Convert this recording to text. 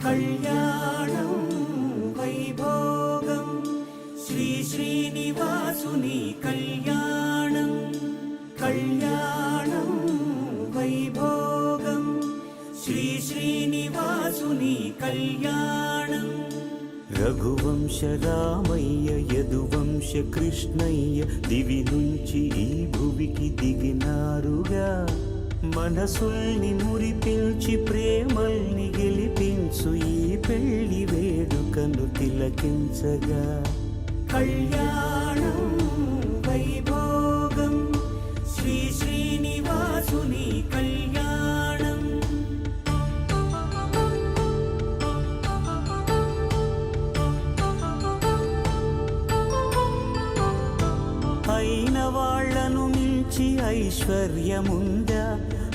కళ్యాణం వైభోగం శ్రీ శ్రీనివాసుని కళ్యాణం కళ్యాణం వైభోగం శ్రీ శ్రీనివాసుని కళ్యాణం రఘువంశ రామయ్య యదువంశ కృష్ణయ్య దివి నుంచి ఈ భువికి దిగినారుగా మనసుల్ని మురిపించి ప్రేమల్ని గెలిపించు ఈ పెళ్లి వేడుకను తిలకించగా కళ్యాణం వైభోగం శ్రీ శ్రీనివాసుని కళ్యాణం అయిన వాళ్లను మించి ఐశ్వర్యమున్న